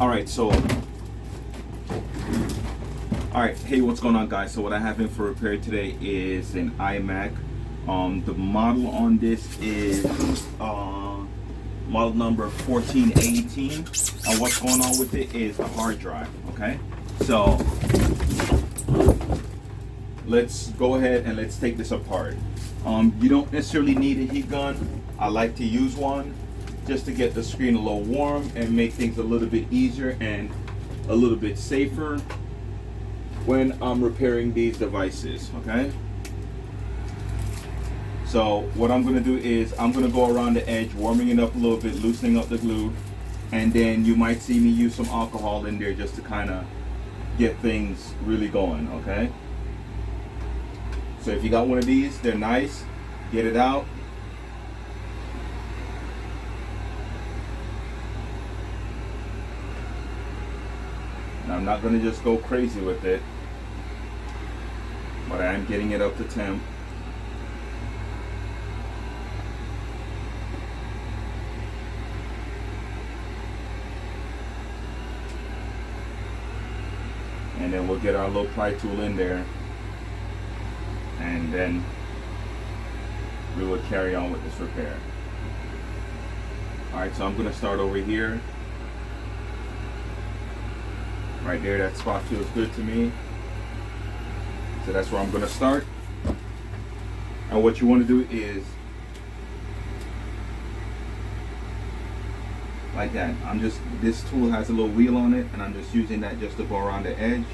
All right, so, all right, hey, what's going on, guys? So what I have in for repair today is an iMac. The model on this is model number 1418, and what's going on with it is the hard drive. Okay, so let's go ahead and let's take this apart. You don't necessarily need a heat gun. I like to use one just to get the screen a little warm and make things a little bit easier and a little bit safer when I'm repairing these devices. Okay, so what I'm going to do is I'm going to go around the edge, warming it up a little bit, loosening up the glue, and then you might see me use some alcohol in there just to kind of get things really going. Okay, so if you got one of these, they're nice. Get it out. Now, I'm not going to just go crazy with it, but I am getting it up to temp. And then we'll get our little pry tool in there, and then we will carry on with this repair. Alright, so I'm going to start over here. Right there, that spot feels good to me. So that's where I'm going to start. And what you want to do is, like that. This tool has a little wheel on it, and I'm just using that just to go around the edge.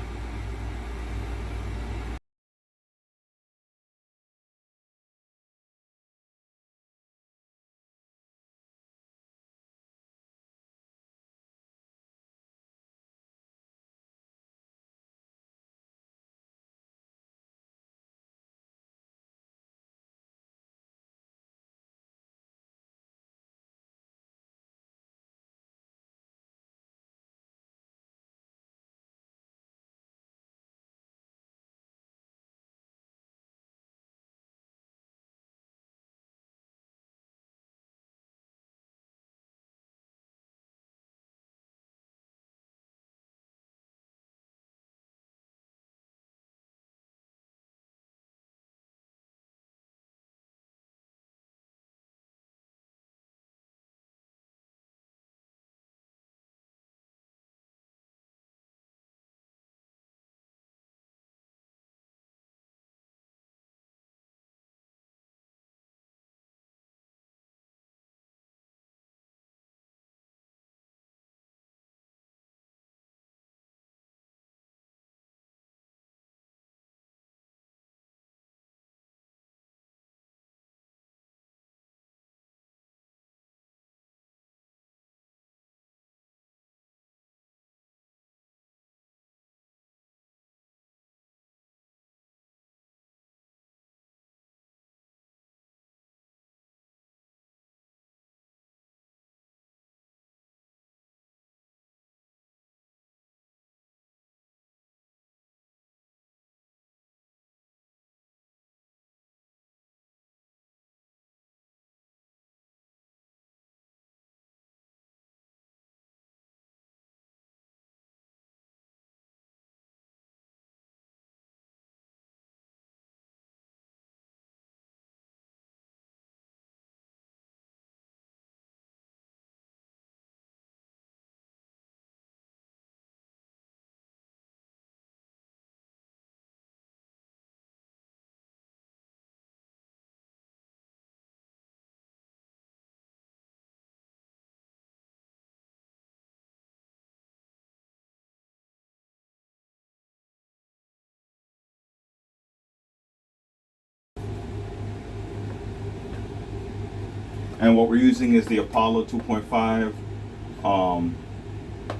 And what we're using is the Apollo 2.5,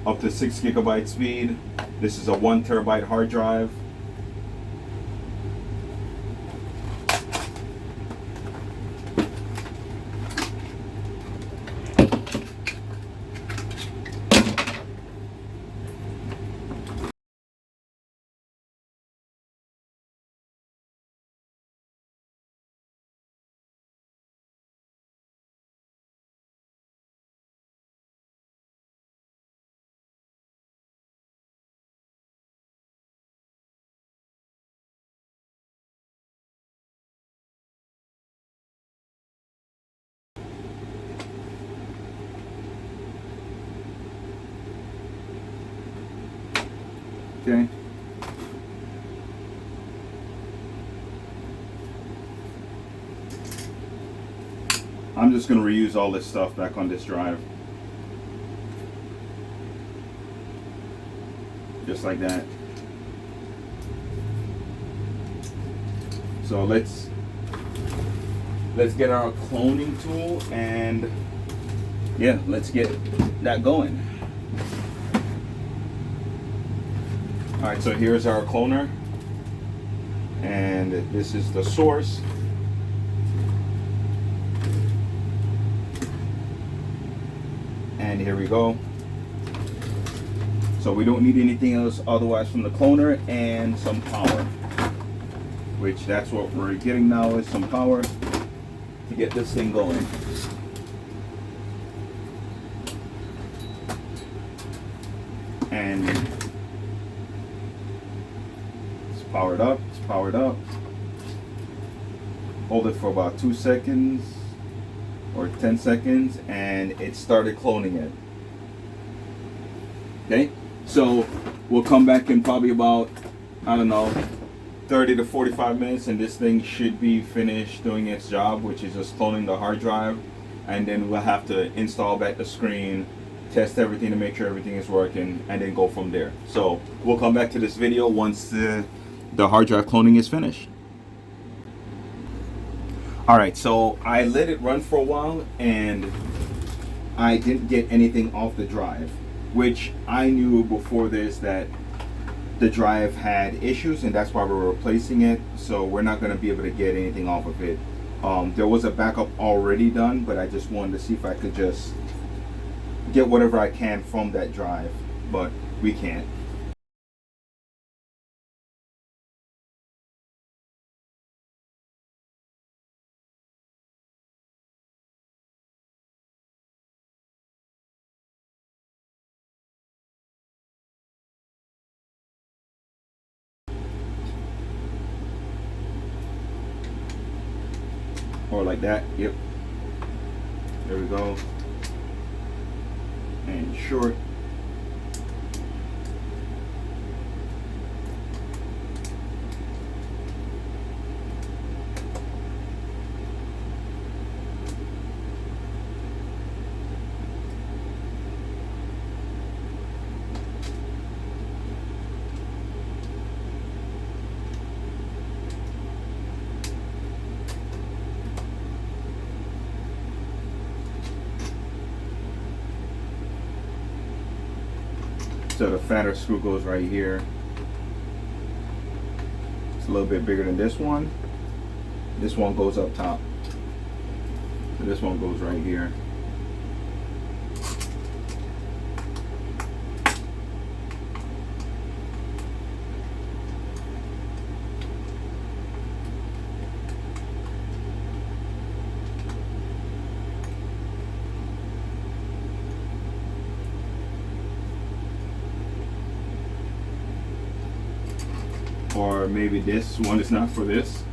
up to 6 gigabyte speed. This is a 1 terabyte hard drive. Okay. I'm just going to reuse all this stuff back on this drive. Just like that. So let's get our cloning tool and yeah, let's get that going. All right, so here's our cloner, and this is the source. And here we go. So we don't need anything else otherwise from the cloner and some power, which that's what we're getting now, is some power to get this thing going. And it's powered up, it's powered up. Hold it for about 2 seconds or 10 seconds and it started cloning it. Okay, so we'll come back in probably about, I don't know, 30 to 45 minutes and this thing should be finished doing its job, which is just cloning the hard drive. And then we'll have to install back the screen, test everything to make sure everything is working, and then go from there. So we'll come back to this video once the hard drive cloning is finished. All right, so I let it run for a while and I didn't get anything off the drive, which I knew before this that the drive had issues and that's why we're replacing it. So we're not going to be able to get anything off of it. There was a backup already done, but I just wanted to see if I could just get whatever I can from that drive, but we can't. Or like that. Yep. There we go. And short. So the fatter screw goes right here. It's a little bit bigger than this one. This one goes up top. So this one goes right here. Or maybe this one is not for this.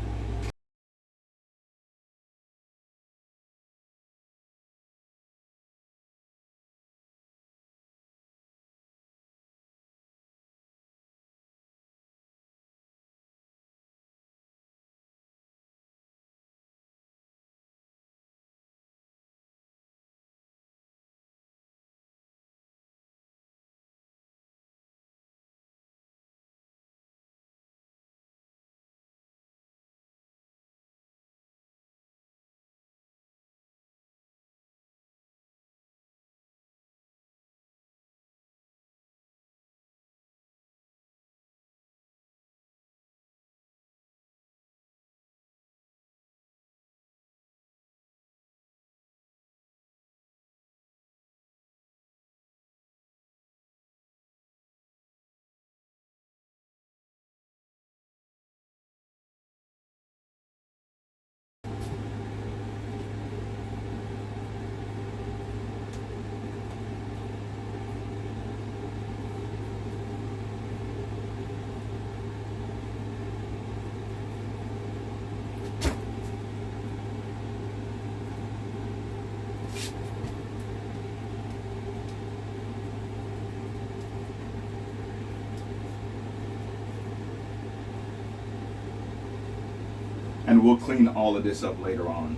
and we'll clean all of this up later on.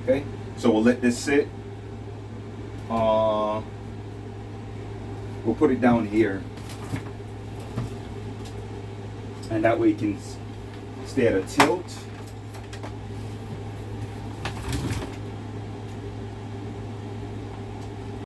Okay, so we'll let this sit. We'll put it down here, and that way it can stay at a tilt.